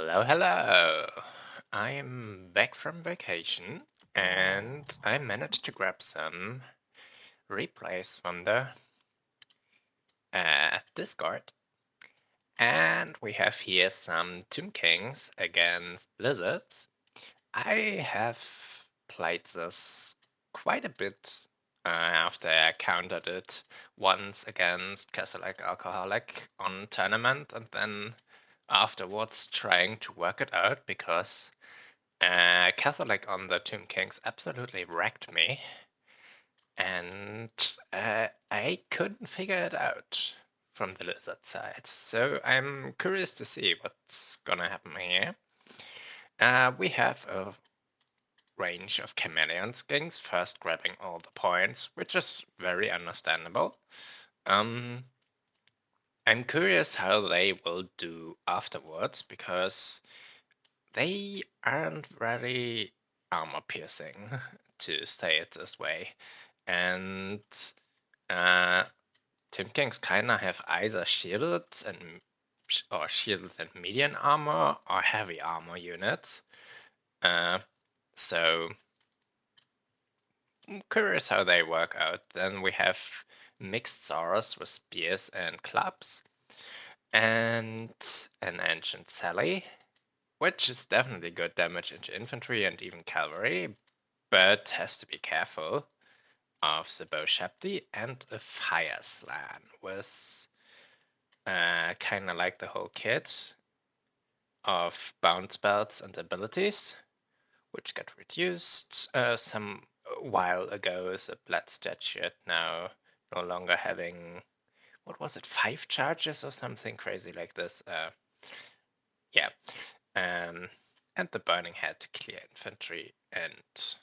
Hello, hello! I am back from vacation and I managed to grab some replays from the Discord. And we have here some Tomb Kings against Lizards. I have played this quite a bit after I countered it once against Catholic Alcoholic on tournament and then afterwards trying to work it out because Catholic on the Tomb Kings absolutely wrecked me, and I couldn't figure it out from the Lizard side. So I'm curious to see what's gonna happen here. We have a range of chameleon skins, first grabbing all the points, which is very understandable. I'm curious how they will do afterwards because they aren't very armor piercing, to say it this way. And Tomb Kings kinda have either shielded and medium armor or heavy armor units. So I'm curious how they work out. Then we have mixed Saurus with spears and clubs, and an ancient Sally, which is definitely good damage into infantry and even cavalry, but has to be careful of the bow Shapti, and a fire Slaan with kind of like the whole kit of bounce belts and abilities, which got reduced some while ago. The blood statue now no longer having, what was it, 5 charges or something crazy like this. Yeah. And the burning head to clear infantry, and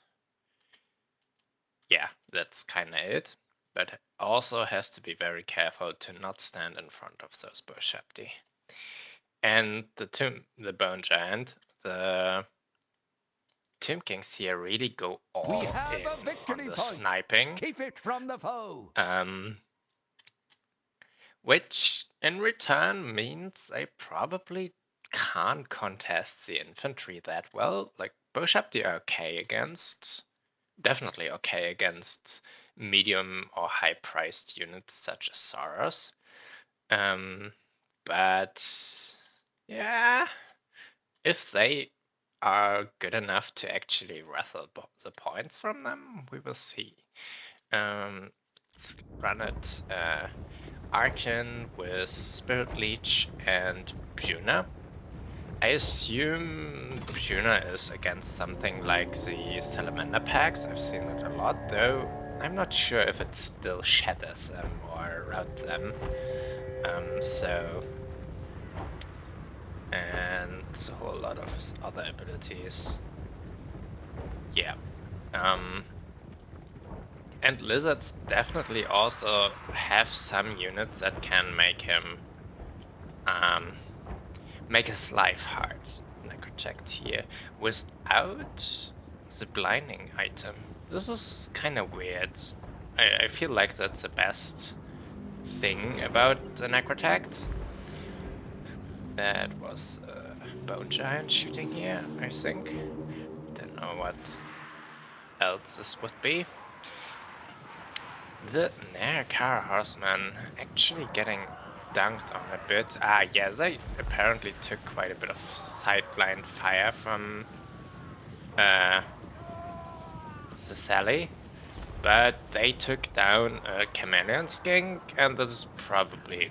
yeah, that's kinda it. But also has to be very careful to not stand in front of those Boshapti. And the Bone Giant, the Tomb Kings here really go all in on the sniping. Keep it from the foe. Which in return means I probably can't contest the infantry that well. Like Boshapti are okay against, definitely okay against medium or high priced units such as Saurus. But yeah, if they are good enough to actually wrestle the points from them, we will see. Let's run it. Arcan with Spirit Leech and Puna. I assume Puna is against something like the Salamander packs. I've seen it a lot, though I'm not sure if it still shatters them or rout them. And a whole lot of his other abilities. Yeah. And Lizards definitely also have some units that can make him make his life hard. Necrotect here without the blinding item. This is kind of weird. I feel like that's the best thing about the Necrotect. That was a Bone Giant shooting here, I think. Don't know what else this would be. The Narakara Horseman actually getting dunked on a bit. Yeah, they apparently took quite a bit of sideblind fire from the Sally, but they took down a Chameleon Skink, and this is probably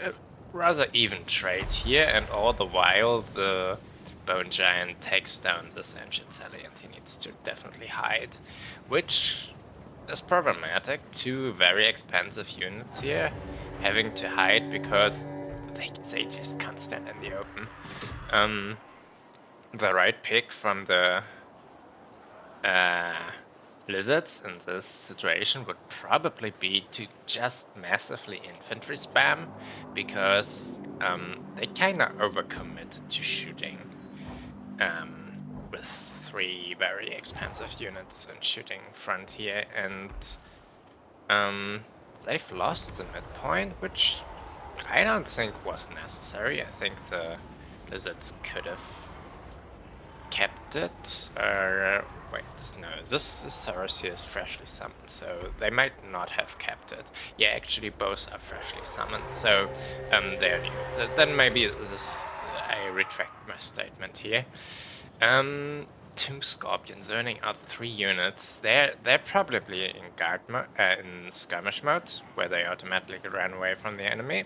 a rather even trade here, and all the while the Bone Giant takes down this ancient Sally, and he needs to definitely hide, which is problematic. 2 very expensive units here having to hide because they just can't stand in the open. The right pick from the Lizards in this situation would probably be to just massively infantry spam, because they kinda overcommit to shooting with 3 very expensive units and shooting front here, and they've lost the midpoint, which I don't think was necessary. I think the Lizards could have kept it. Wait, no, this Saurus here is freshly summoned, so they might not have kept it. Yeah, actually both are freshly summoned, so they're new. Then maybe this I retract my statement here. Tomb Scorpions earning out 3 units. They're probably in in skirmish mode, where they automatically run away from the enemy,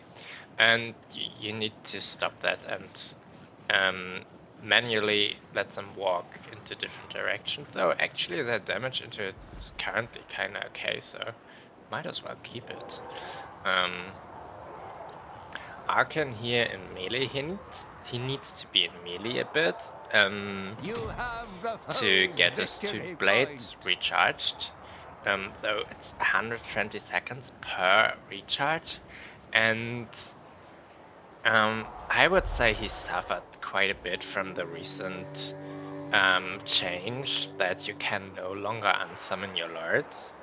and you need to stop that and manually let them walk into different directions. Though actually their damage into it is currently kind of okay, so might as well keep it. Arkan here in melee, he needs to be in melee a bit to get his two blades recharged. Though it's 120 seconds per recharge, and I would say he suffered quite a bit from the recent change that you can no longer unsummon your lords.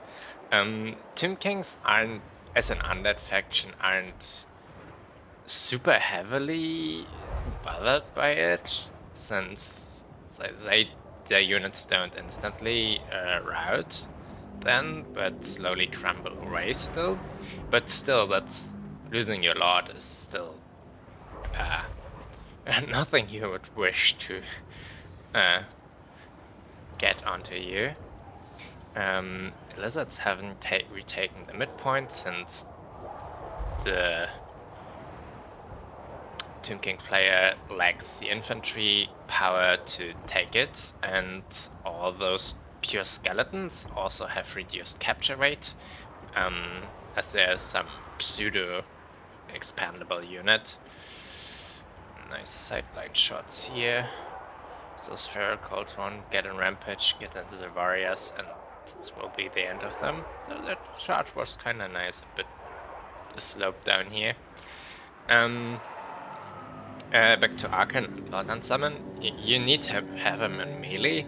Tomb Kings aren't, as an undead faction, aren't super heavily bothered by it, since their units don't instantly rout then, but slowly crumble away still. But still, that's losing your lord is still nothing you would wish to get onto you. Lizards haven't retaken the midpoint since the Tomb King player lacks the infantry power to take it, and all those pure skeletons also have reduced capture rate, as there's some pseudo expandable unit. Nice sideline shots here. So Sphere Cold One, get in Rampage, get into the Warriors, and this will be the end of them. That shot was kinda nice, a bit sloped down here. Back to Arkan and Lord Unsummon. You need to have him in melee,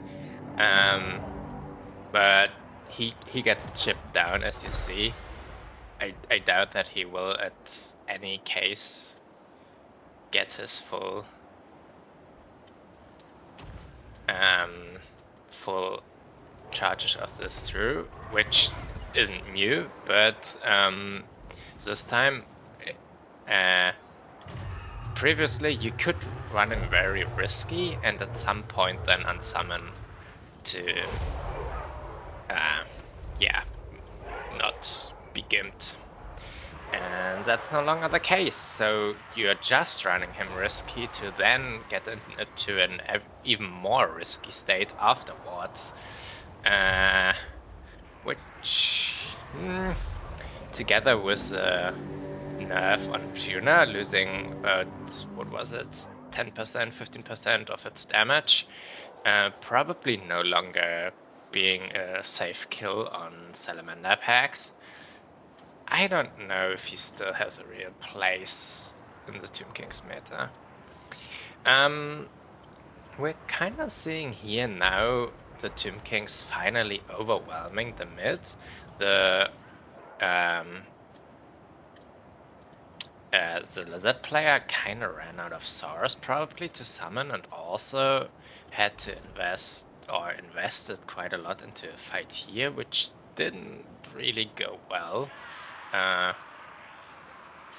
but he gets chipped down, as you see. I doubt that he will at any case get his full charges of this through, which isn't new, but this time previously you could run him very risky and at some point then unsummon to not be gimped. And that's no longer the case, so you're just running him risky to then get into an even more risky state afterwards. Which, together with the nerf on Puna, losing about, what was it, 10%, 15% of its damage, probably no longer being a safe kill on Salamander packs. I don't know if he still has a real place in the Tomb Kings meta. We're kind of seeing here now the Tomb Kings finally overwhelming the mid. The Lizard player kind of ran out of Saurus probably to summon, and also had to invested quite a lot into a fight here, which didn't really go well.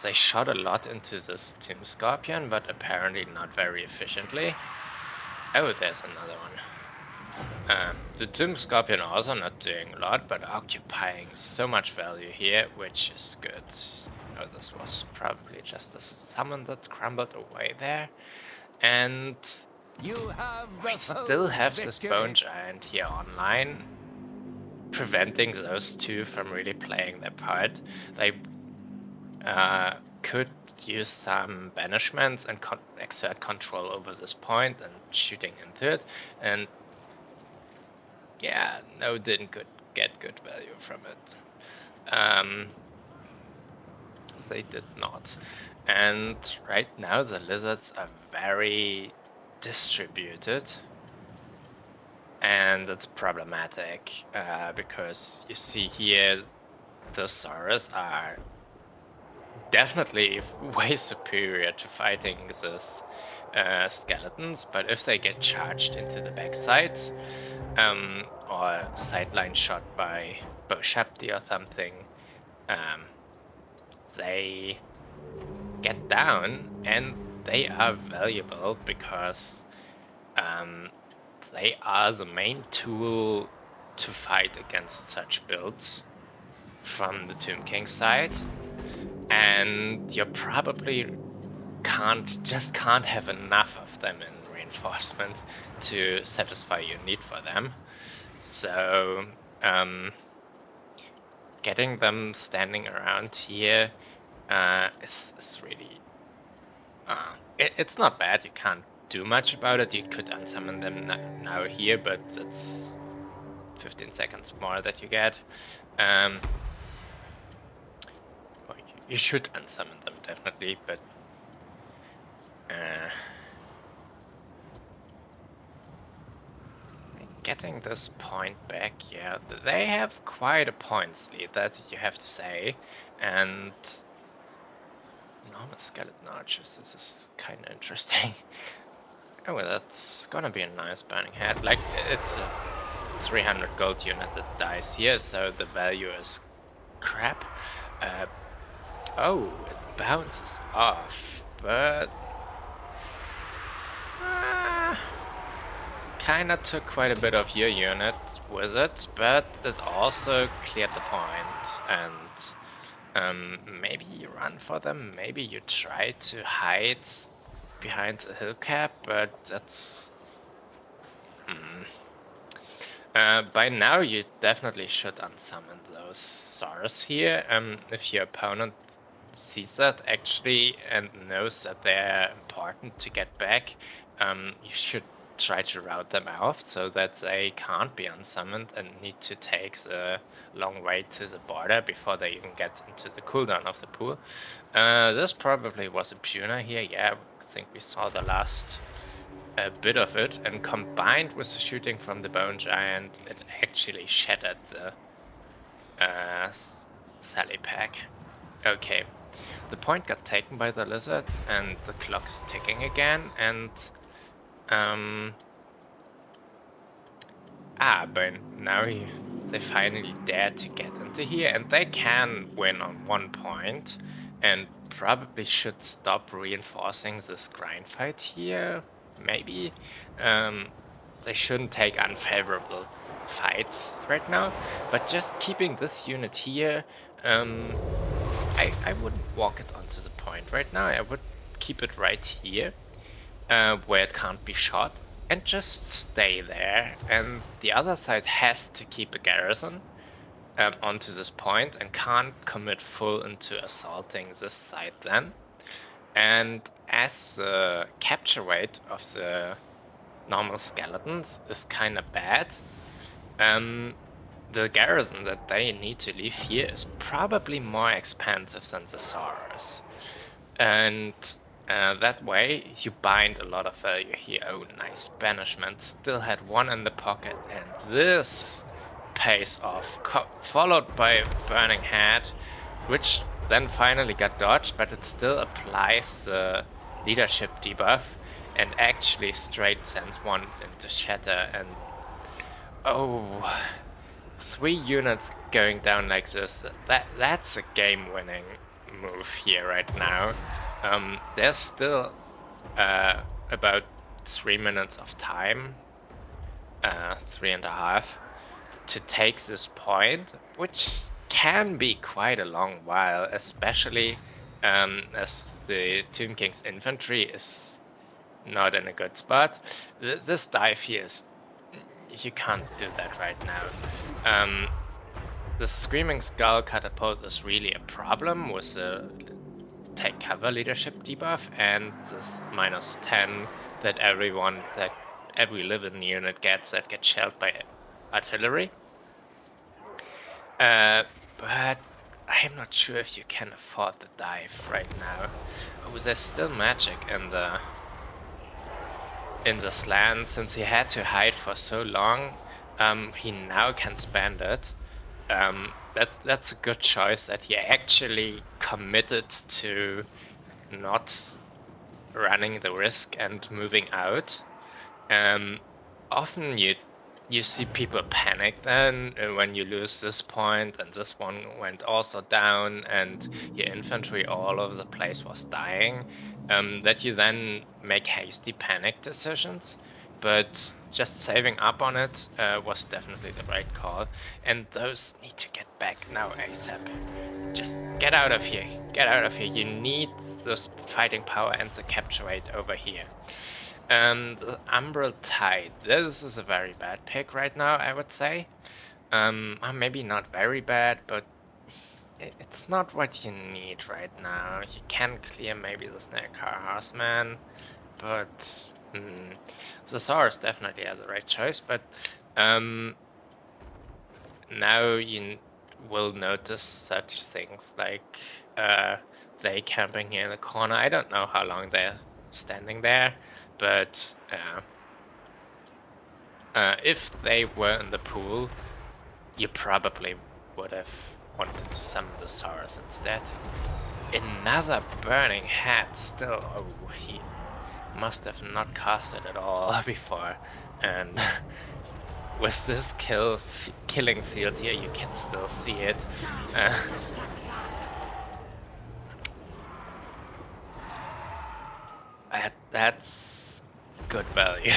They shot a lot into this Tomb Scorpion, but apparently not very efficiently. Oh, there's another one. The Tomb Scorpion also not doing a lot, but occupying so much value here, which is good. Oh, this was probably just a summon that crumbled away there. And we still have this Bone Giant here online, preventing those two from really playing their part. They could use some banishments and exert control over this point and shooting into it, and yeah, no, didn't get good value from it. They did not. And right now the lizards are very distributed, and it's problematic because you see here the Saurus are definitely way superior to fighting this skeletons, but if they get charged into the backside, or sideline shot by Boshapti or something, they get down, and they are valuable because they are the main tool to fight against such builds from the Tomb King side, and you probably can't have enough of them in reinforcement to satisfy your need for them. So getting them standing around here is really it's not bad. You can't do much about it. You could unsummon them now here, but it's 15 seconds more that you get. Well, you should unsummon them definitely, but getting this point back, yeah, they have quite a points lead, that you have to say, and normal skeleton archers, this is kind of interesting. Oh, well, that's gonna be a nice burning head. Like, it's a 300 gold unit that dies here, so the value is crap. Oh, it bounces off, but kinda took quite a bit of your unit with it, but it also cleared the point, and maybe you run for them, maybe you try to hide behind a hill cap, but that's... by now you definitely should unsummon those Sars here. If your opponent sees that actually and knows that they're important to get back, you should try to route them off so that they can't be unsummoned and need to take the long way to the border before they even get into the cooldown of the pool. This probably was a Puna here. Yeah, I think we saw the last bit of it, and combined with the shooting from the Bone Giant, it actually shattered the Sally pack. Okay, the point got taken by the lizards, and the clock is ticking again, and but now they finally dare to get into here, and they can win on 1 point, and probably should stop reinforcing this grind fight here. Maybe they shouldn't take unfavorable fights right now, but just keeping this unit here, I wouldn't walk it onto the point right now. I would keep it right here, where it can't be shot, and just stay there. And the other side has to keep a garrison onto this point and can't commit full into assaulting this side then. And as the capture rate of the normal skeletons is kind of bad, the garrison that they need to leave here is probably more expensive than the Saurus. And that way you bind a lot of value here. Oh, nice banishment. Still had one in the pocket, and this pays off. Followed by Burning Head, which then finally got dodged, but it still applies the leadership debuff and actually straight sends one into Shatter. And oh, 3 units going down like this, that's a game-winning move here right now. There's still about 3 minutes of time, 3.5, to take this point, which can be quite a long while, especially as the Tomb King's infantry is not in a good spot. This dive here is... you can't do that right now. The Screaming Skull catapult is really a problem with the take cover leadership debuff and this -10 that every living unit gets that gets shelled by artillery. But I'm not sure if you can afford the dive right now. Oh, there's still magic in the Slaan. Since he had to hide for so long, he now can spend it. That's a good choice that he actually committed to not running the risk and moving out, often you see people panic then when you lose this point and this one went also down and your infantry all over the place was dying, that you then make hasty panic decisions. But just saving up on it was definitely the right call. And those need to get back now ASAP. Just get out of here. Get out of here. You need this fighting power and the capture rate over here. The Umbral Tide. This is a very bad pick right now, I would say. Maybe not very bad, but it's not what you need right now. You can clear maybe the Snake Horseman, but the Saurus definitely are the right choice. But now you will notice such things like they camping here in the corner. I don't know how long they're standing there, but if they were in the pool, you probably would have wanted to summon the Saurus instead. Another burning hat still. Oh, he must have not cast it at all before. And with this killing field here, you can still see it. That's good value.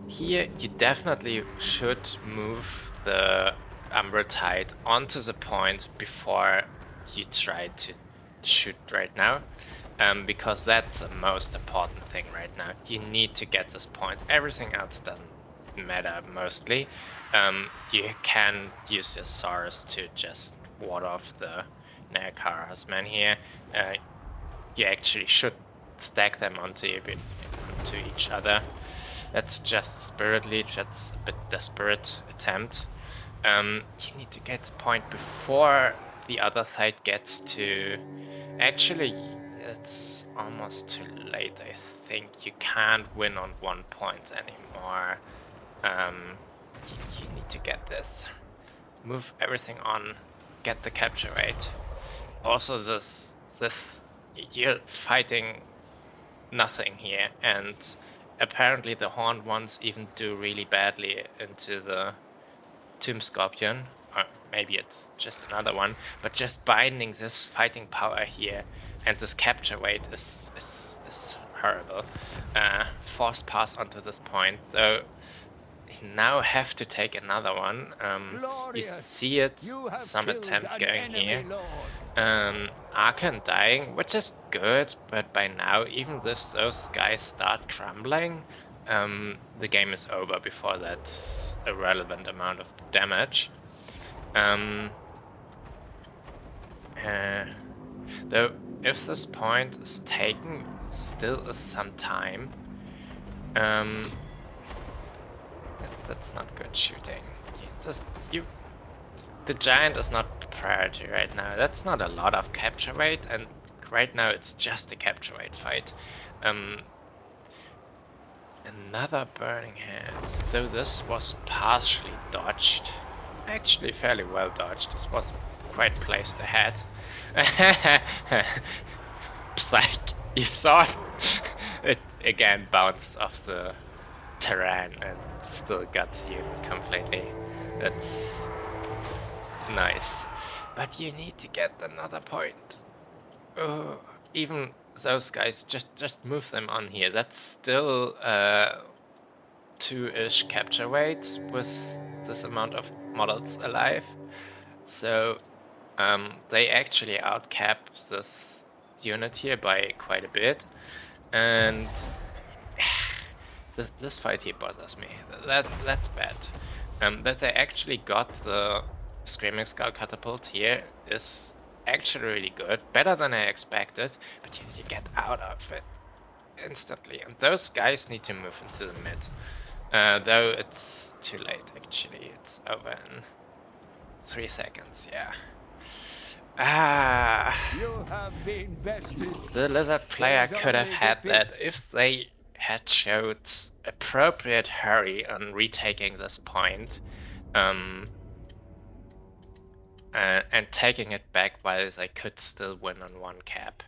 Here you definitely should move the Umbra Tide onto the point before you try to shoot right now, because that's the most important thing right now. You need to get this point. Everything else doesn't matter mostly. You can use your Saurus to just ward off the Nekara's man here. You actually should stack them onto each other. That's just Spirit Leech, that's a bit desperate attempt. You need to get the point before the other side gets to... Actually, it's almost too late, I think. You can't win on 1 point anymore. You need to get this. Move everything on, get the capture rate. Also this you're fighting nothing here, and apparently the horned ones even do really badly into the Tomb Scorpion, or maybe it's just another one, but just binding this fighting power here and this capture rate is horrible. Forced pass onto this point, though you now have to take another one. You see it, some attempt going here. Arkan dying, which is good, but by now, even if those guys start crumbling, the game is over before that's a relevant amount of damage. Though, if this point is taken, still is some time. That's not good shooting. The giant is not priority right now. That's not a lot of capture rate, and right now it's just a capture rate fight. Another burning hand, though this was partially dodged. Actually fairly well dodged. This was quite placed ahead. Psych, you saw it? It again bounced off the terrain and still got you completely. That's nice. But you need to get another point. Even those guys, just move them on here. That's still 2-ish capture weight with this amount of models alive. So they actually outcap this unit here by quite a bit. And this fight here bothers me. That's bad. That they actually got the Screaming Skull Catapult here is actually really good. Better than I expected, but you need to get out of it instantly. And those guys need to move into the mid. Though it's too late actually. It's over in 3 seconds, yeah. You have been bested. The Lizard player could have had that if they had showed appropriate hurry on retaking this point. and taking it back while they could still win on one cap.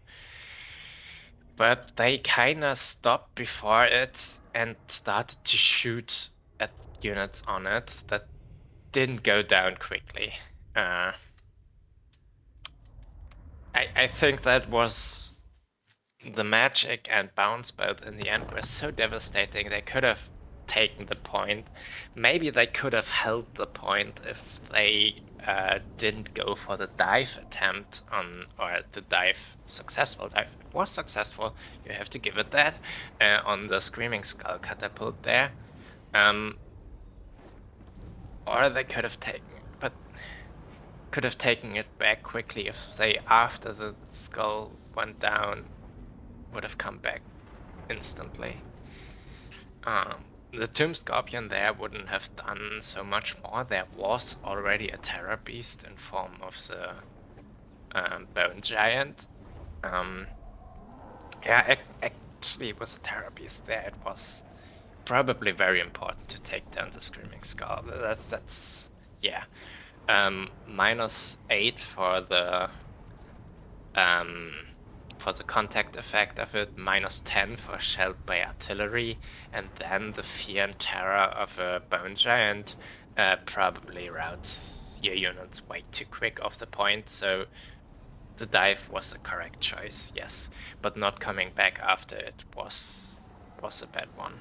But they kinda stopped before it and started to shoot at units on it that didn't go down quickly. I think that was the magic and bounce both in the end were so devastating. They could have taken the point. Maybe they could have held the point if they didn't go for the dive attempt on, or the dive, successful dive. It was successful, you have to give it that, on the Screaming Skull catapult there. Or they could have taken, but could have taken it back quickly if they, after the skull went down, would have come back instantly. The Tomb Scorpion there wouldn't have done so much more. There was already a Terror Beast in form of the Bone Giant. Yeah, actually with the Terror Beast there, it was probably very important to take down the Screaming Skull. That's yeah. -8 for the contact effect of it, -10 for shelled by artillery, and then the fear and terror of a bone giant probably routes your units way too quick off the point, so the dive was the correct choice, yes. But not coming back after it was a bad one.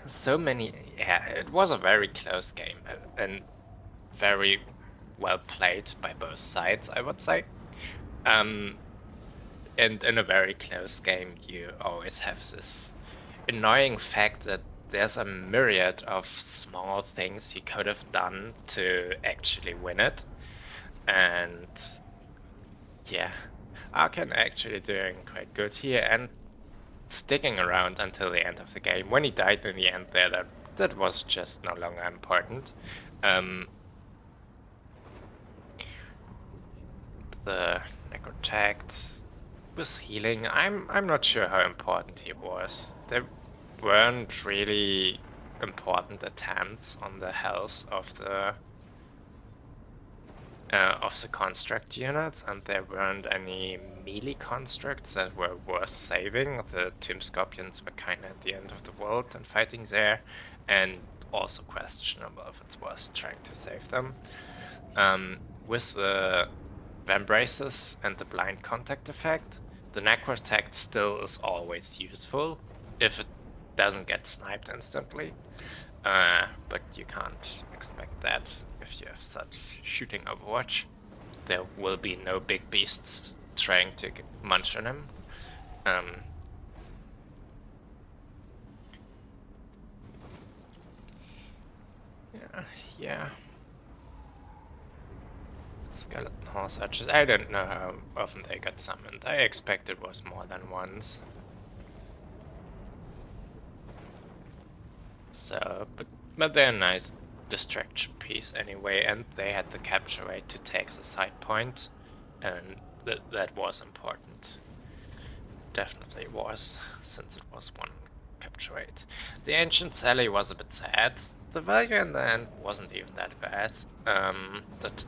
So many, yeah, it was a very close game, and very well played by both sides, I would say. And in a very close game, you always have this annoying fact that there's a myriad of small things you could have done to actually win it. And yeah, Arkan actually doing quite good here and sticking around until the end of the game. When he died in the end there, that was just no longer important. The Necrotact with healing, I'm not sure how important he was. There weren't really important attempts on the health of the construct units, and there weren't any melee constructs that were worth saving. The Tomb Scorpions were kind of at the end of the world and fighting there, and also questionable if it's worth trying to save them. With the Vambraces and the blind contact effect, the Necrotact still is always useful if it doesn't get sniped instantly. But you can't expect that if you have such shooting Overwatch. There will be no big beasts trying to munch on him. Yeah. Skeleton horse archers. I don't know how often they got summoned. I expect it was more than once. So, but they're a nice distraction piece anyway, and they had the capture rate to take the side point, and that was important. Definitely was, since it was one capture rate. The Ancient Sally was a bit sad. The value in the end wasn't even that bad. That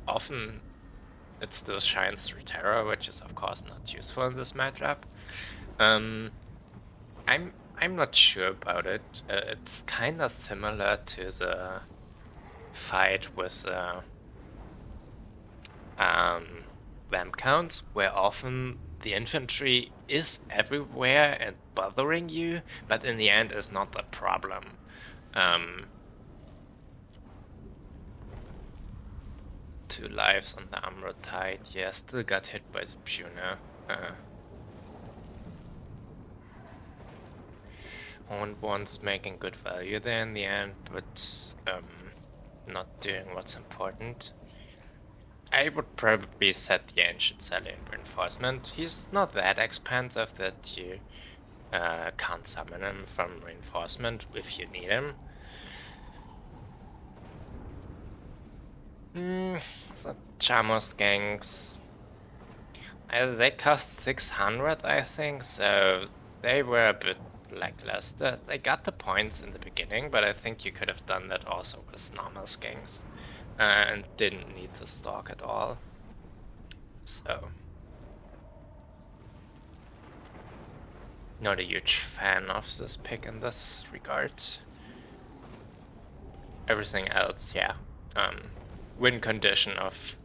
often it still shines through terror, which is of course not useful in this matchup. I'm not sure about it. It's kind of similar to the fight with vamp counts, where often the infantry is everywhere and bothering you, but in the end is not the problem. 2 lives on the Amro Tide. Yeah, still got hit by the Puna. One's making good value there in the end, but not doing what's important. I would probably set the Ancient Sally in reinforcement. He's not that expensive that you can't summon him from reinforcement if you need him. So Chamos gangs, they cost 600, I think, so they were a bit lackluster. They got the points in the beginning, but I think you could have done that also with normal skinks and didn't need to stalk at all. So, not a huge fan of this pick in this regard. Everything else, yeah. Win condition of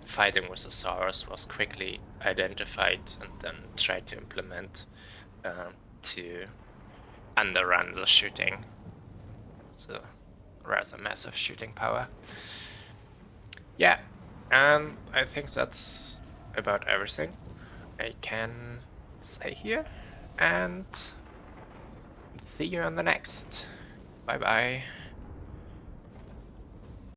fighting with the Saurus was quickly identified and then tried to implement to underrun the shooting. So rather massive shooting power. Yeah, and I think that's about everything I can say here. And see you on the next. Bye bye.